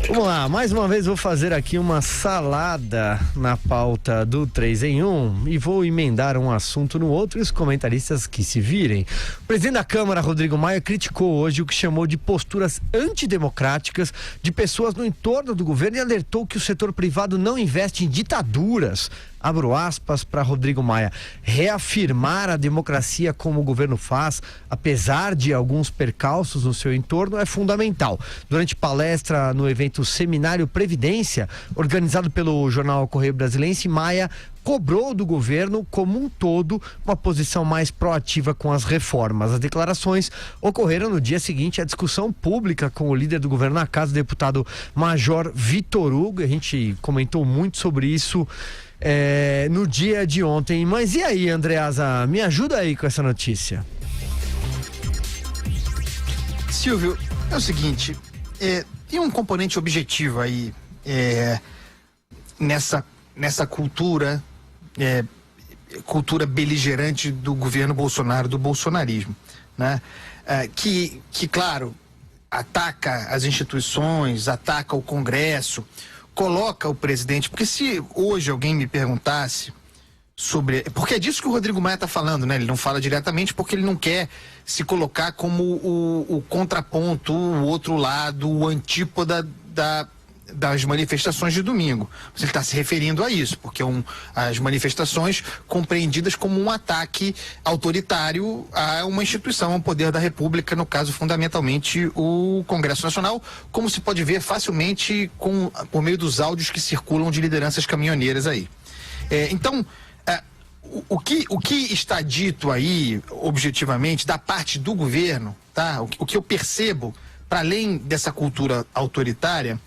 Vamos lá, mais uma vez vou fazer aqui uma salada na pauta do 3 em 1 e vou emendar um assunto no outro e os comentaristas que se virem. O presidente da Câmara, Rodrigo Maia, criticou hoje o que chamou de posturas antidemocráticas de pessoas no entorno do governo e alertou que o setor privado não investe em ditaduras. Abro aspas para Rodrigo Maia. Reafirmar a democracia como o governo faz, apesar de alguns percalços no seu entorno, é fundamental. Durante palestra no evento Seminário Previdência, organizado pelo jornal Correio Brasiliense, Maia cobrou do governo como um todo uma posição mais proativa com as reformas. As declarações ocorreram no dia seguinte à discussão pública com o líder do governo na casa, o deputado Major Vitor Hugo. A gente comentou muito sobre isso no dia de ontem. Mas e aí, Andreasa, me ajuda aí com essa notícia. Silvio, é o seguinte, tem um componente objetivo aí nessa cultura beligerante do governo Bolsonaro, do bolsonarismo, né? Que, claro, ataca as instituições, ataca o Congresso, coloca o presidente, porque se hoje alguém me perguntasse sobre... Porque é disso que o Rodrigo Maia está falando, né? Ele não fala diretamente porque ele não quer se colocar como o contraponto, o outro lado, o antípoda das manifestações de domingo. Ele está se referindo a isso, porque as manifestações compreendidas como um ataque autoritário a uma instituição, ao poder da República, no caso, fundamentalmente, o Congresso Nacional, como se pode ver facilmente por meio dos áudios que circulam de lideranças caminhoneiras aí. Então, o que está dito aí, objetivamente, da parte do governo, tá? O que eu percebo, para além dessa cultura autoritária,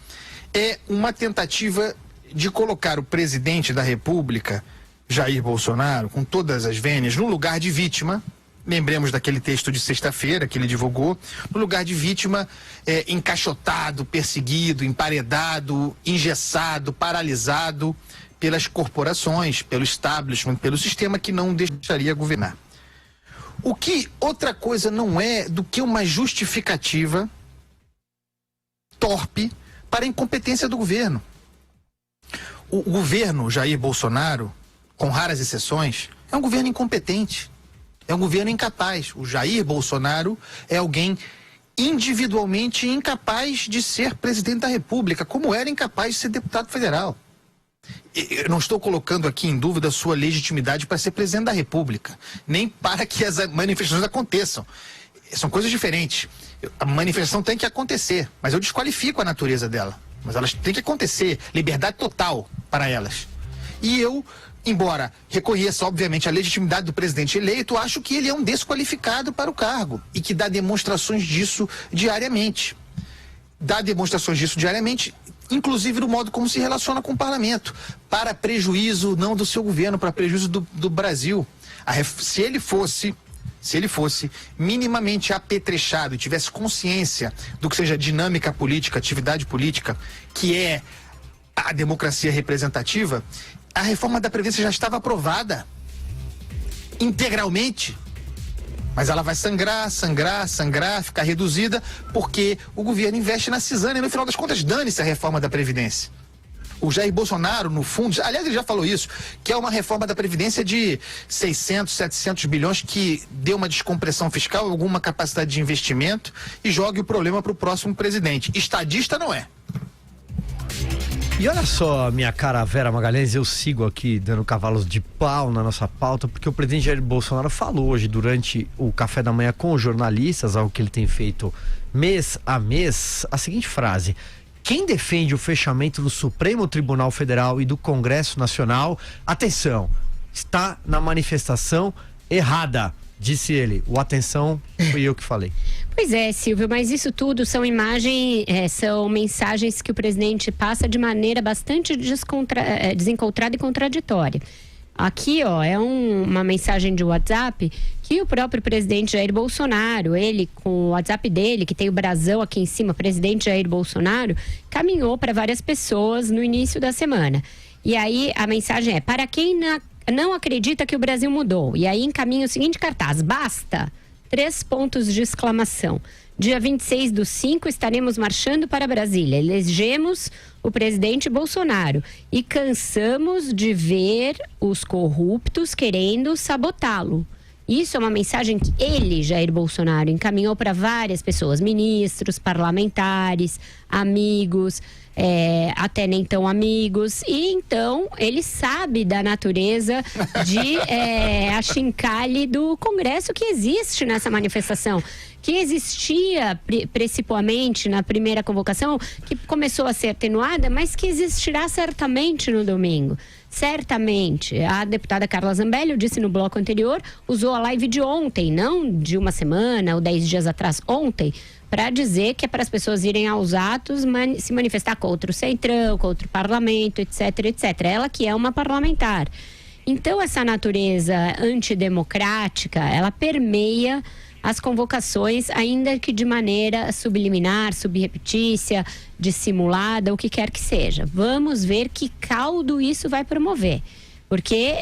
é uma tentativa de colocar o presidente da República, Jair Bolsonaro, com todas as vênias, no lugar de vítima. Lembremos daquele texto de sexta-feira que ele divulgou, no lugar de vítima, encaixotado, perseguido, emparedado, engessado, paralisado pelas corporações, pelo establishment, pelo sistema que não deixaria governar. O que outra coisa não é do que uma justificativa torpe para a incompetência do governo. O governo Jair Bolsonaro, com raras exceções, é um governo incompetente, é um governo incapaz. O Jair Bolsonaro é alguém individualmente incapaz de ser presidente da República, como era incapaz de ser deputado federal. Eu não estou colocando aqui em dúvida a sua legitimidade para ser presidente da República, nem para que as manifestações aconteçam. São coisas diferentes. A manifestação tem que acontecer, mas eu desqualifico a natureza dela. Mas elas têm que acontecer, liberdade total para elas. E eu, embora reconheça, obviamente, a legitimidade do presidente eleito, acho que ele é um desqualificado para o cargo e que dá demonstrações disso diariamente. Inclusive no modo como se relaciona com o parlamento, para prejuízo não do seu governo, para prejuízo do Brasil. Se ele fosse minimamente apetrechado e tivesse consciência do que seja dinâmica política, atividade política, que é a democracia representativa, a reforma da Previdência já estava aprovada integralmente. Mas ela vai sangrar, ficar reduzida, porque o governo investe na cisânia. No final das contas, dane-se a reforma da Previdência. O Jair Bolsonaro, no fundo, aliás, ele já falou isso, que é uma reforma da Previdência de 600, 700 bilhões que dê uma descompressão fiscal, alguma capacidade de investimento e jogue o problema para o próximo presidente. Estadista não é. E olha só, minha cara Vera Magalhães, eu sigo aqui dando cavalos de pau na nossa pauta, porque o presidente Jair Bolsonaro falou hoje durante o café da manhã com os jornalistas, algo que ele tem feito mês a mês, a seguinte frase: quem defende o fechamento do Supremo Tribunal Federal e do Congresso Nacional, atenção, está na manifestação errada, disse ele. O atenção fui eu que falei. Pois é, Silvio, mas isso tudo são são mensagens que o presidente passa de maneira bastante desencontrada e contraditória. Aqui, é uma mensagem de WhatsApp que o próprio presidente Jair Bolsonaro, ele com o WhatsApp dele, que tem o brasão aqui em cima, presidente Jair Bolsonaro, caminhou para várias pessoas no início da semana. E aí a mensagem é: para quem não acredita que o Brasil mudou. E aí encaminha o seguinte cartaz: basta! 3 pontos de exclamação. Dia 26/5 estaremos marchando para Brasília. Elegemos o presidente Bolsonaro e cansamos de ver os corruptos querendo sabotá-lo. Isso é uma mensagem que ele, Jair Bolsonaro, encaminhou para várias pessoas, ministros, parlamentares, amigos, até nem tão amigos. E então ele sabe da natureza de achincalhe do Congresso que existe nessa manifestação, que existia principalmente na primeira convocação, que começou a ser atenuada, mas que existirá certamente no domingo. Certamente. A deputada Carla Zambelli, disse no bloco anterior, usou a live de ontem, não de uma semana ou 10 dias atrás, ontem, para dizer que é para as pessoas irem aos atos se manifestar contra o Centrão, contra o parlamento, etc, etc. Ela que é uma parlamentar. Então, essa natureza antidemocrática, ela permeia as convocações, ainda que de maneira subliminar, subreptícia, dissimulada, o que quer que seja. Vamos ver que caldo isso vai promover. Porque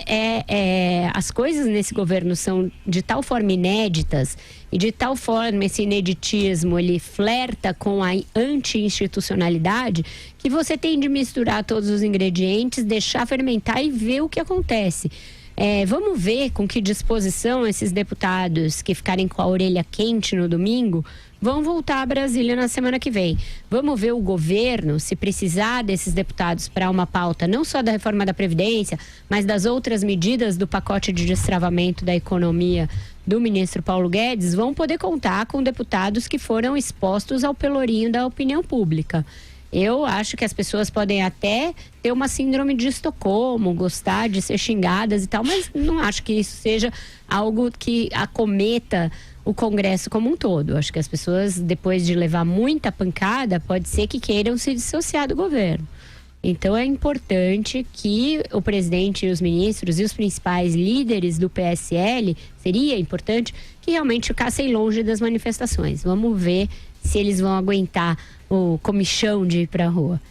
as coisas nesse governo são de tal forma inéditas e de tal forma esse ineditismo, ele flerta com a anti-institucionalidade, que você tem de misturar todos os ingredientes, deixar fermentar e ver o que acontece. Vamos ver com que disposição esses deputados que ficarem com a orelha quente no domingo vão voltar a Brasília na semana que vem. Vamos ver o governo, se precisar desses deputados para uma pauta não só da reforma da Previdência, mas das outras medidas do pacote de destravamento da economia do ministro Paulo Guedes, vão poder contar com deputados que foram expostos ao pelourinho da opinião pública. Eu acho que as pessoas podem até ter uma síndrome de Estocolmo, gostar de ser xingadas e tal, mas não acho que isso seja algo que acometa o Congresso como um todo. Acho que as pessoas, depois de levar muita pancada, pode ser que queiram se dissociar do governo. Então é importante que o presidente e os ministros e os principais líderes do PSL, seria importante que realmente ficassem longe das manifestações. Vamos ver se eles vão aguentar o comichão de ir pra rua.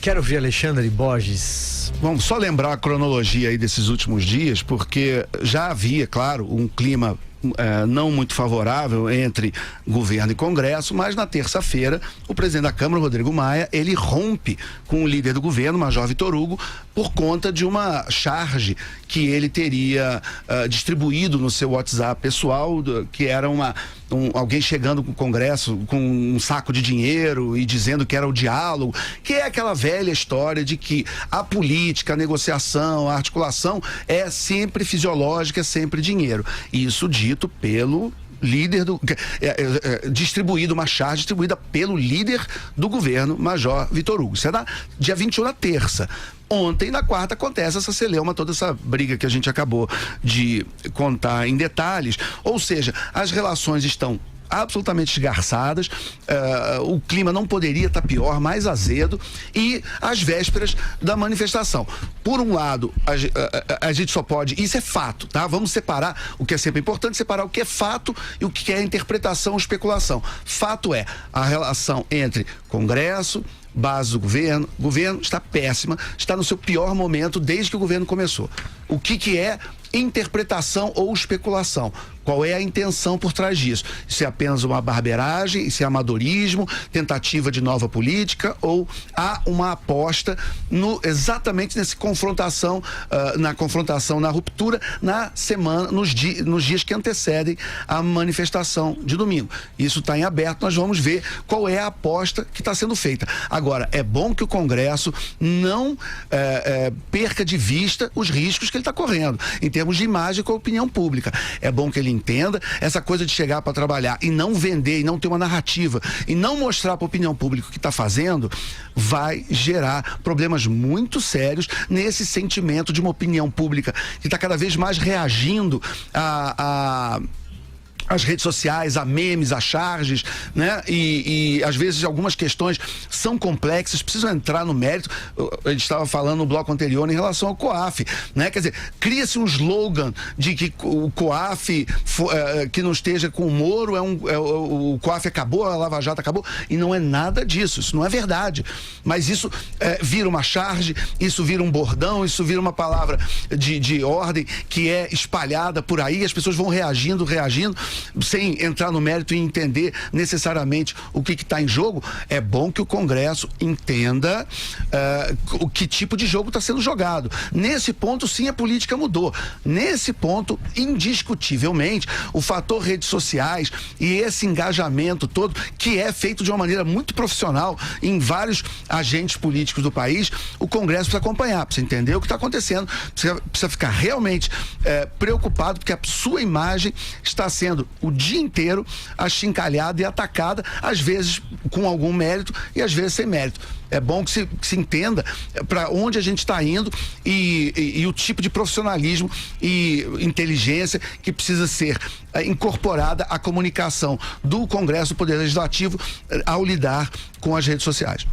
Quero ouvir Alexandre Borges. Vamos só lembrar a cronologia aí desses últimos dias, porque já havia, claro, um clima não muito favorável entre governo e Congresso, mas na terça-feira o presidente da Câmara, Rodrigo Maia, ele rompe com o líder do governo, Major Vitor Hugo, por conta de uma charge que ele teria distribuído no seu WhatsApp pessoal, que era alguém chegando com o Congresso com um saco de dinheiro e dizendo que era o diálogo, que é aquela velha história de que a política, a negociação, a articulação é sempre fisiológica, é sempre dinheiro. Isso dito pelo líder distribuído, uma charge distribuída pelo líder do governo, Major Vitor Hugo. Isso é dia 21, na terça. Ontem, na quarta, acontece essa celeuma, toda essa briga que a gente acabou de contar em detalhes. Ou seja, as relações estão absolutamente esgarçadas, o clima não poderia estar pior, mais azedo, e às vésperas da manifestação. Por um lado, a gente só pode, isso é fato, tá? Vamos separar, o que é sempre importante, separar o que é fato e o que é interpretação ou especulação. Fato é a relação entre Congresso, base do governo está péssima, está no seu pior momento desde que o governo começou. O que é interpretação ou especulação? Qual é a intenção por trás disso? Isso é apenas uma barbeiragem, isso é amadorismo, tentativa de nova política, ou há uma aposta exatamente nessa confrontação, na ruptura, nos dias que antecedem a manifestação de domingo. Isso está em aberto, nós vamos ver qual é a aposta que está sendo feita. Agora, é bom que o Congresso não perca de vista os riscos que ele está correndo, em termos de imagem com a opinião pública. É bom que ele entenda essa coisa de chegar para trabalhar e não vender, e não ter uma narrativa, e não mostrar para a opinião pública o que está fazendo, vai gerar problemas muito sérios nesse sentimento de uma opinião pública que está cada vez mais reagindo às redes sociais, a memes, a charges, né? E às vezes algumas questões são complexas, precisam entrar no mérito. A gente estava falando no bloco anterior em relação ao COAF, né? Quer dizer, cria-se um slogan de que o COAF que não esteja com o Moro o COAF acabou, a Lava Jato acabou, e não é nada disso, isso não é verdade. Mas isso vira uma charge, isso vira um bordão, isso vira uma palavra de ordem que é espalhada por aí, as pessoas vão reagindo, sem entrar no mérito e entender necessariamente o que está em jogo, é bom que o Congresso entenda o que tipo de jogo está sendo jogado. Nesse ponto, sim, a política mudou. Nesse ponto, indiscutivelmente, o fator redes sociais e esse engajamento todo, que é feito de uma maneira muito profissional em vários agentes políticos do país, o Congresso precisa acompanhar, precisa entender o que está acontecendo, precisa ficar realmente preocupado, porque a sua imagem está sendo o dia inteiro achincalhada e atacada, às vezes com algum mérito e às vezes sem mérito. É bom que se entenda para onde a gente está indo e o tipo de profissionalismo e inteligência que precisa ser incorporada à comunicação do Congresso, do Poder Legislativo, ao lidar com as redes sociais.